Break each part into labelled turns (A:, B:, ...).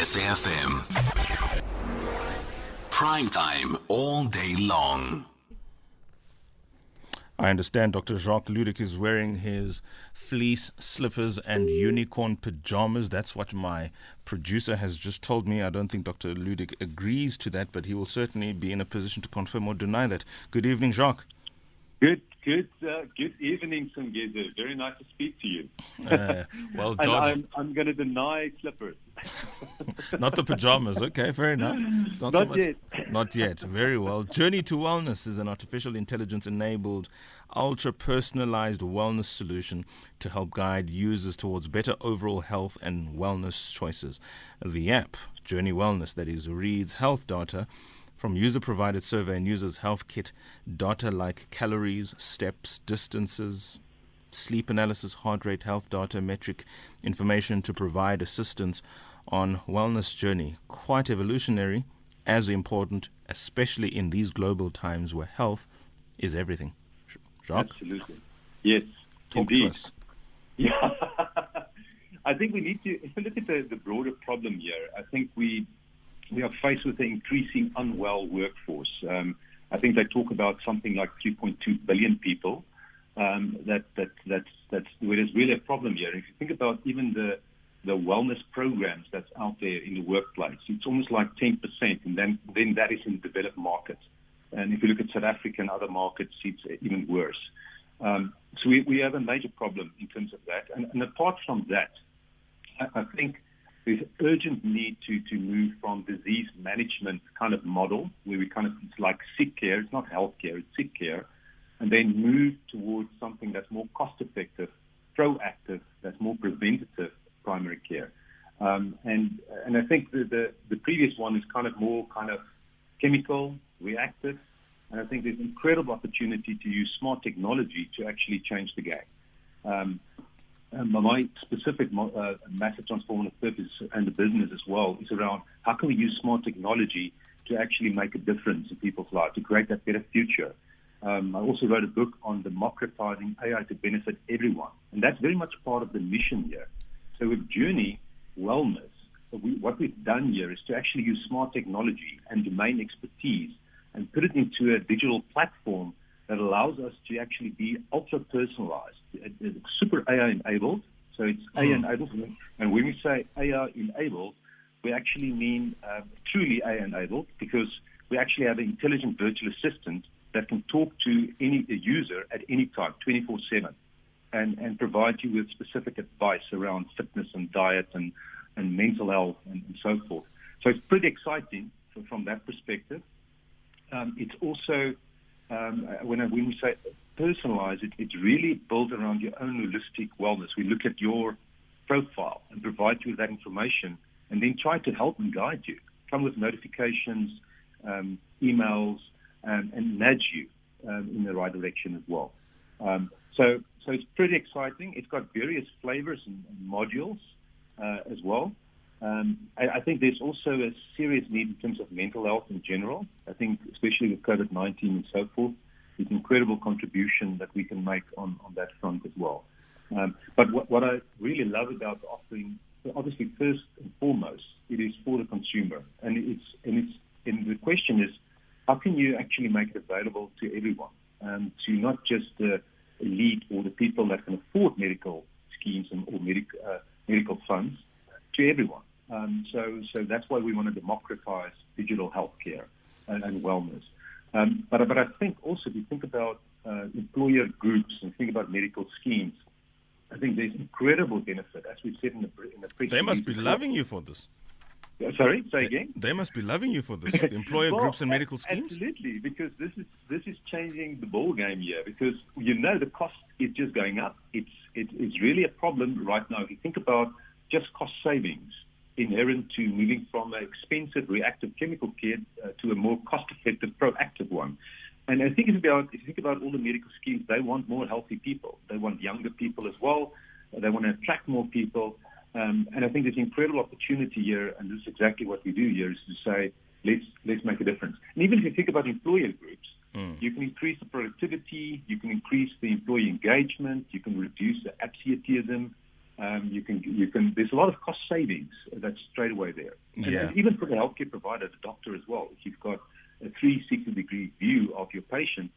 A: SAFM. Prime time all day long.
B: I understand Dr. Jacques Ludik is wearing his fleece slippers and unicorn pajamas. That's what my producer has just told me. I don't think Dr. Ludik agrees to that, but he will certainly be in a position to confirm or deny that. Good evening, Jacques.
C: Good evening, Sungeza. Very nice to speak to you.
B: Well
C: done. I'm going to deny slippers.
B: Not the pajamas. Okay, fair enough. It's
C: not yet.
B: Not yet. Very well. Journey to Wellness is an artificial intelligence-enabled, ultra-personalized wellness solution to help guide users towards better overall health and wellness choices. The app, Journey Wellness, that is, reads health data from user-provided survey and users' health kit data like calories, steps, distances, sleep analysis, heart rate, health data, metric information to provide assistance on wellness journey. Quite evolutionary, as important, especially in these global times where health is everything. Jacques?
C: Absolutely. Yes,
B: Talk
C: indeed.
B: to us.
C: Yeah. I think we need to, if we look at the broader problem here, I think we are faced with an increasing unwell workforce. I think they talk about something like 3.2 billion people. That's where there's really a problem here. If you think about even the wellness programs that's out there in the workplace, it's almost like 10%, and then that is in developed markets. And if you look at South Africa and other markets, it's even worse. So we have a major problem in terms of that. And apart from that, I think there's an urgent need to move from disease management kind of model, where it's like sick care. It's not health care, it's sick care. And then move towards something that's more cost-effective, proactive, that's more preventative primary care. And I think the previous one is more chemical, reactive, and I think there's incredible opportunity to use smart technology to actually change the game. My specific massive transformative purpose and the business as well is around how can we use smart technology to actually make a difference in people's lives, to create that better future. I also wrote a book on democratizing AI to benefit everyone, and that's very much part of the mission here. So with Journey Wellness, what we've done here is to actually use smart technology and domain expertise and put it into a digital platform that allows us to actually be ultra-personalized. It's super AI-enabled, so it's AI-enabled. And when we say AI-enabled, we actually mean truly AI-enabled, because we actually have an intelligent virtual assistant that can talk to any user at any time, 24/7, and provide you with specific advice around fitness and diet and mental health and so forth. So it's pretty exciting from that perspective. It's also, when we say personalize it, it's really built around your own holistic wellness. We look at your profile and provide you with that information, and then try to help and guide you. Come with notifications, emails, and nudge you in the right direction as well. So it's pretty exciting. It's got various flavors and modules as well. I think there's also a serious need in terms of mental health in general. I think especially with COVID-19 and so forth, it's an incredible contribution that we can make on that front as well. But what I really love about the offering, obviously first and foremost, it is for the consumer. And the question is, how can you actually make it available to everyone, to not just the elite or the people that can afford medical schemes or medical funds, to everyone. So that's why we want to democratize digital healthcare and wellness. But I think also, if you think about employer groups and think about medical schemes, I think there's incredible benefit, as we said in the previous.
B: They must be loving you for this.
C: Sorry, say again.
B: They must be loving you for this. The employer groups and medical schemes.
C: Absolutely, because this is changing the ball game here. Because the cost is just going up. It's really a problem right now. If you think about just cost savings inherent to moving from an expensive reactive chemical care to a more cost-effective proactive one. And I think if you think about all the medical schemes, they want more healthy people. They want younger people as well. They want to attract more people. And I think there's incredible opportunity here, and this is exactly what we do here, is to say, let's make a difference. And even if you think about employer groups, you can increase the productivity, you can increase the employee engagement, you can reduce the absenteeism, you can. There's a lot of cost savings that's straight away there. And even for the healthcare provider, the doctor as well. If you've got a 360-degree view of your patient,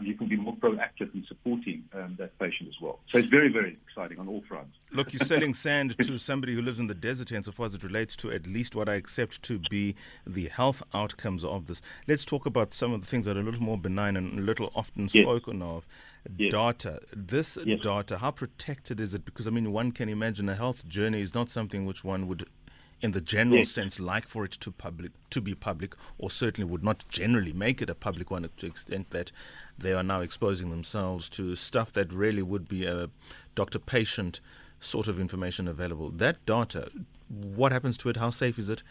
C: you can be more proactive in supporting that patient as well. So it's very, very exciting on all fronts.
B: Look, you're selling sand to somebody who lives in the desert, insofar as it relates to at least what I accept to be the health outcomes of this. Let's talk about some of the things that are a little more benign and a little often spoken of. Data. This data, how protected is it? Because, I mean, one can imagine a health journey is not something which one would, in the general sense, like for it to be public, or certainly would not generally make it a public one, to the extent that they are now exposing themselves to stuff that really would be a doctor-patient sort of information available. That data, what happens to it? How safe is it?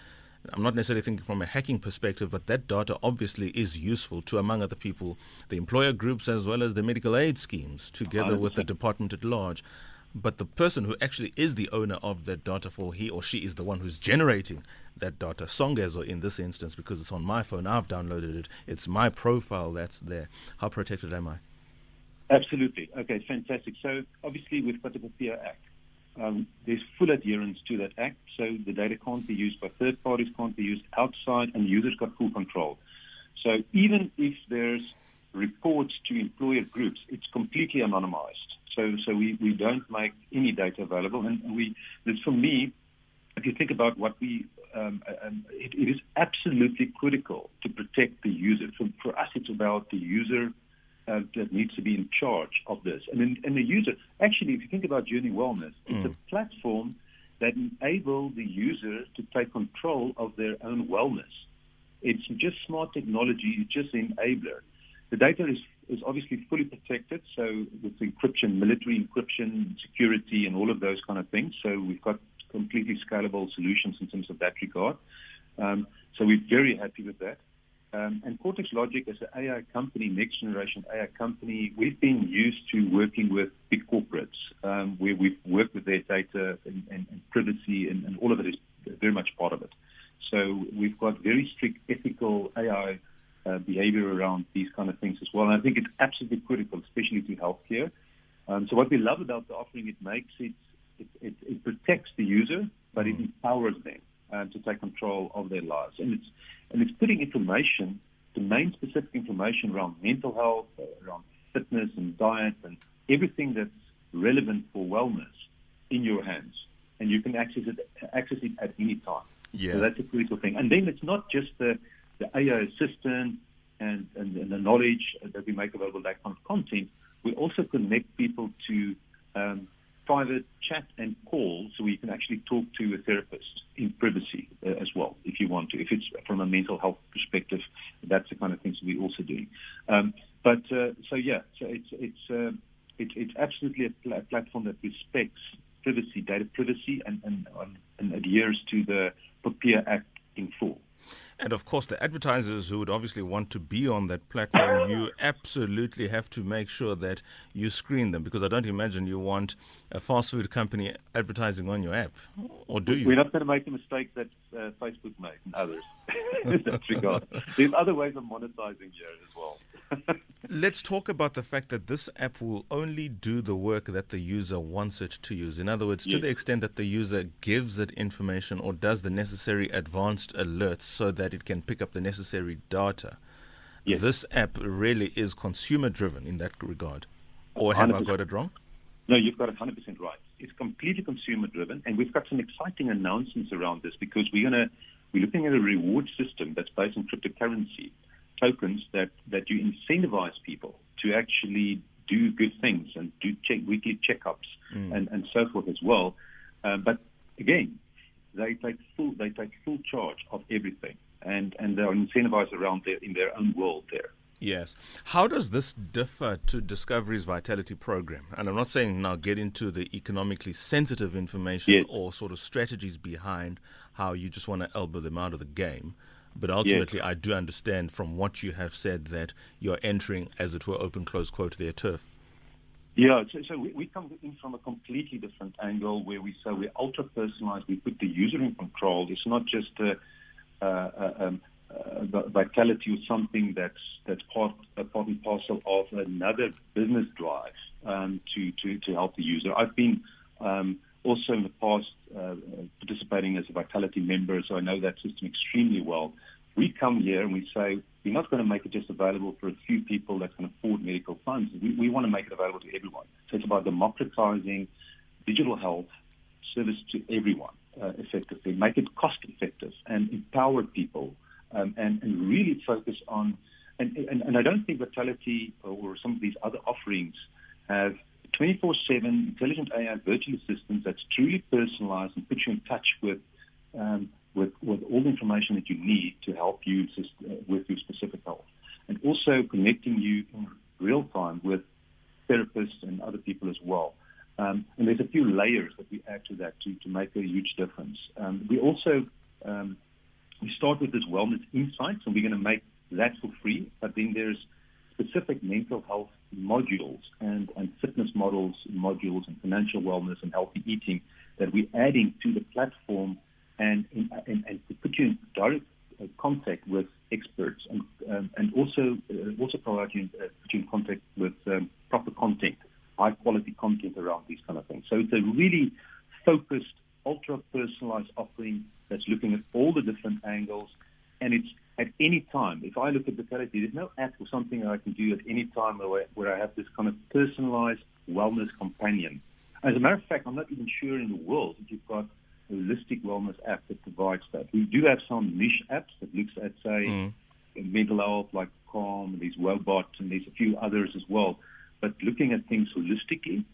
B: I'm not necessarily thinking from a hacking perspective, but that data obviously is useful to, among other people, the employer groups as well as the medical aid schemes, together 100%. With the department at large. But the person who actually is the owner of that data, for he or she is the one who's generating that data, Songezo in this instance, because it's on my phone, I've downloaded it, it's my profile that's there. How protected am I?
C: Absolutely. Okay, fantastic. So obviously we've got the PPA Act. There's full adherence to that act, so the data can't be used by third parties, can't be used outside, and users got full control. So even if there's reports to employer groups, it's completely anonymized. So we don't make any data available, and for me, if you think about what it is absolutely critical to protect the user. For us, it's about the user that needs to be in charge of this. And the user, actually, if you think about Journey Wellness, it's a platform that enables the user to take control of their own wellness. It's just smart technology, it's just an enabler. The data is obviously fully protected, so with encryption, military encryption, security, and all of those kind of things. So we've got completely scalable solutions in terms of that regard. So we're very happy with that. And Cortex Logic as an AI company, next generation AI company, we've been used to working with big corporates, where we've worked with their data and privacy, and all of it is very much part of it. So we've got very strict ethical AI behavior around these kind of things as well. And I think it's absolutely critical, especially to healthcare. So what we love about the offering, it protects the user, but it empowers them to take control of their lives. And it's putting information, domain-specific information around mental health, around fitness and diet, and everything that's relevant for wellness in your hands. And you can access it at any time.
B: Yeah.
C: So that's a critical thing. And then it's not just the AI assistant and the knowledge that we make available, that kind of content. We also connect people to private chat and call, so you can actually talk to a therapist in privacy as well, if you want to. If it's from a mental health perspective, that's the kind of things we're also doing. It's absolutely a platform that respects privacy, data privacy, and adheres to the PPA Act in full.
B: And of course, the advertisers who would obviously want to be on that platform, you absolutely have to make sure that you screen them, because I don't imagine you want a fast food company advertising on your app, or do you?
C: We're not going to make the mistake that Facebook made and others in that regard. There's other ways of monetizing here as well.
B: Let's talk about the fact that this app will only do the work that the user wants it to use. In other words, to the extent that the user gives it information or does the necessary advanced alerts so that it can pick up the necessary data.
C: Yes.
B: This app really is consumer-driven in that regard. Or have 100%. I got it wrong?
C: No, you've got it 100% right. It's completely consumer-driven, and we've got some exciting announcements around this, because we're looking at a reward system that's based on cryptocurrency tokens that you incentivize people to actually do good things and do weekly checkups and so forth as well. But again, they take full charge of everything, and they're incentivized around in their own world there.
B: Yes. How does this differ to Discovery's Vitality program? And I'm not saying now get into the economically sensitive information or sort of strategies behind how you just want to elbow them out of the game. But ultimately, I do understand from what you have said that you're entering, as it were, open, close quote, their turf.
C: Yeah, so we come in from a completely different angle, where we say we're ultra-personalized. We put the user in control. It's not just vitality or something that's part and parcel of another business drive to help the user. I've been also in the past participating as a Vitality member, so I know that system extremely well. We come here and we say, we're not going to make it just available for a few people that can afford medical funds. We want to make it available to everyone. So it's about democratizing digital health service to everyone effectively, make it cost effective and empower people and really focus on, and I don't think Vitality or some of these other offerings have 24/7 intelligent AI virtual assistants that's truly personalized and puts you in touch with all the information that you need to help you with your specific health, and also connecting you in real time with therapists and other people as well. And there's a few layers that we add to that to make a huge difference. We also we start with this wellness insights, and we're going to make that for free. But then there's specific mental health modules and fitness modules and financial wellness and healthy eating that we're adding to the platform, and to put you in direct contact with experts, and also put you in contact with proper content, high quality content around these kind of things. So it's a really focused, ultra personalized offering that's looking at all the different angles, and it's at any time. If I look at Vitality, there's no app or something that I can do at any time where I have this kind of personalized wellness companion. As a matter of fact, I'm not even sure in the world if you've got a holistic wellness app that provides that. We do have some niche apps that looks at, say, mental health, like Calm, and these Wobot, and there's a few others as well. But looking at things holistically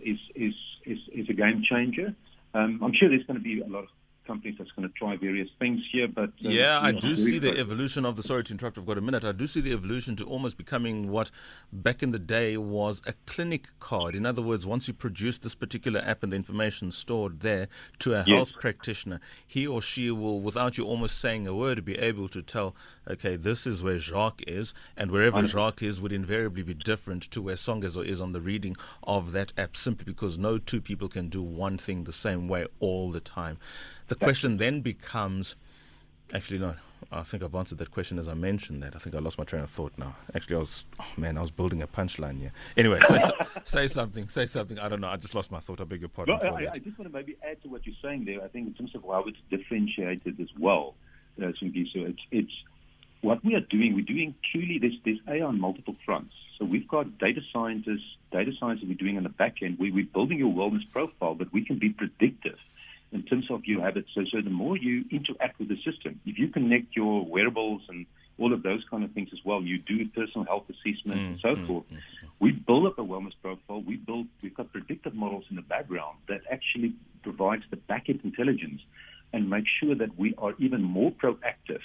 C: is a game changer. I'm sure there's going to be a lot of companies that's going to try various things here, but
B: I do see the evolution of the, sorry to interrupt, I've got a minute, I do see the evolution to almost becoming what back in the day was a clinic card. In other words, once you produce this particular app and the information stored there to a health practitioner, he or she will, without you almost saying a word, be able to tell, okay, this is where Jacques is, and wherever Jacques is would invariably be different to where Songezo is on the reading of that app, simply because no two people can do one thing the same way all the time. The question then becomes, actually no, I think I've answered that question as I mentioned that. I think I lost my train of thought now. Actually, I was building a punchline here. Anyway, say something. I don't know, I just lost my thought. I beg your pardon.
C: Well, I just want to maybe add to what you're saying there. I think in terms of how it's differentiated as well, Sungi, so it's what we are doing. We're doing truly, there's AI on multiple fronts. So we've got data science that we're doing on the back end. We're building your wellness profile, but we can be predictive in terms of your habits. So the more you interact with the system, if you connect your wearables and all of those kind of things as well, you do personal health assessments and so forth. We build up a wellness profile. We've got predictive models in the background that actually provides the back-end intelligence and make sure that we are even more proactive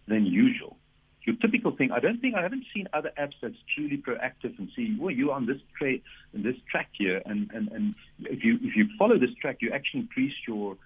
C: than usual. Your typical thing, I haven't seen other apps that's truly proactive and see, well, you're on this track here, and if you follow this track, you actually increase your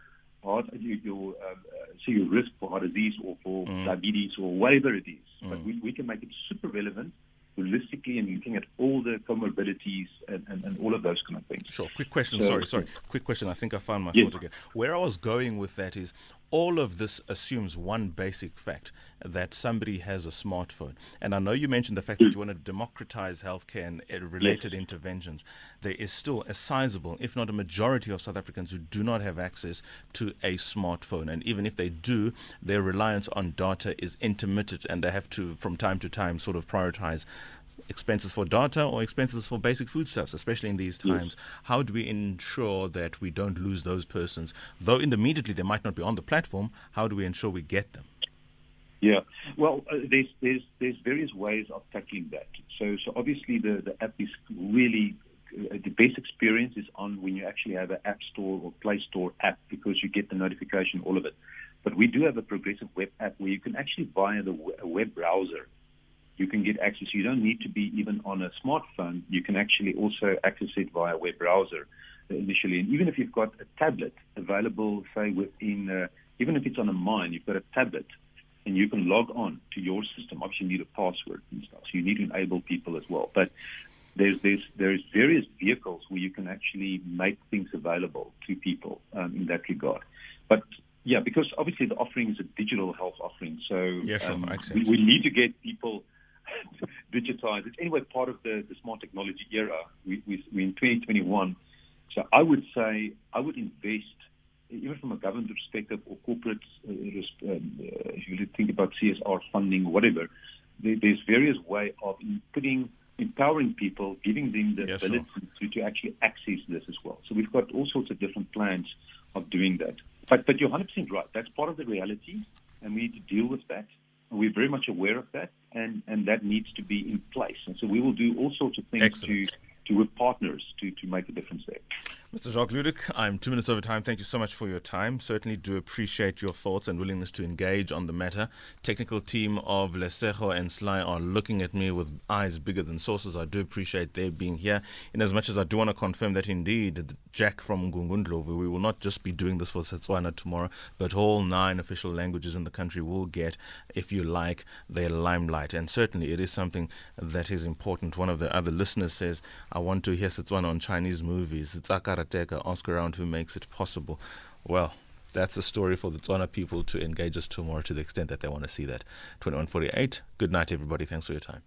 C: risk for heart disease or for diabetes or whatever it is. But we can make it super relevant, holistically, and looking at all the comorbidities and all of those kind of things.
B: Sure. Quick question. Sorry. Quick question. I think I found my thought again. Where I was going with that is, all of this assumes one basic fact, that somebody has a smartphone. And I know you mentioned the fact that you want to democratize healthcare and related interventions. There is still a sizable, if not a majority, of South Africans who do not have access to a smartphone. And even if they do, their reliance on data is intermittent, and they have to, from time to time, sort of prioritize expenses for data or expenses for basic foodstuffs, especially in these times. How do we ensure that we don't lose those persons? Though immediately they might not be on the platform, how do we ensure we get them?
C: Yeah, well, there's various ways of tackling that. So obviously the app is really, the best experience is on when you actually have an App Store or Play Store app, because you get the notification, all of it. But we do have a progressive web app where you can actually, via a web browser, you can get access. You don't need to be even on a smartphone. You can actually also access it via web browser initially. And even if you've got a tablet available, say within, even if it's on a mine, you've got a tablet and you can log on to your system. Obviously, you need a password and stuff, so you need to enable people as well. But there's various vehicles where you can actually make things available to people in that regard. But yeah, because obviously the offering is a digital health offering, so we need to get people digitized. It's anyway part of the smart technology era. We in 2021, So I would say I would invest, even from a government perspective or corporate, if you think about CSR funding or whatever, there's various ways of empowering people, giving them the ability to actually access this as well. So we've got all sorts of different plans of doing that. But you're 100% right. That's part of the reality, and we need to deal with that. And we're very much aware of that, and that needs to be in place. And so we will do all sorts of things with partners to make a difference there.
B: Mr. Jacques Ludik, I'm 2 minutes over time. Thank you so much for your time. Certainly do appreciate your thoughts and willingness to engage on the matter. Technical team of Lesego and Sly are looking at me with eyes bigger than saucers. I do appreciate their being here. In as much as I do want to confirm that indeed, Jack from Ngungundlovu, we will not just be doing this for Setswana tomorrow, but all 9 official languages in the country will get, if you like, their limelight. And certainly it is something that is important. One of the other listeners says, I want to hear Setswana on Chinese movies. It's Akarateka, ask around who makes it possible. Well, that's a story for the Tswana people to engage us tomorrow to the extent that they want to see that. 21:48. Good night, everybody. Thanks for your time.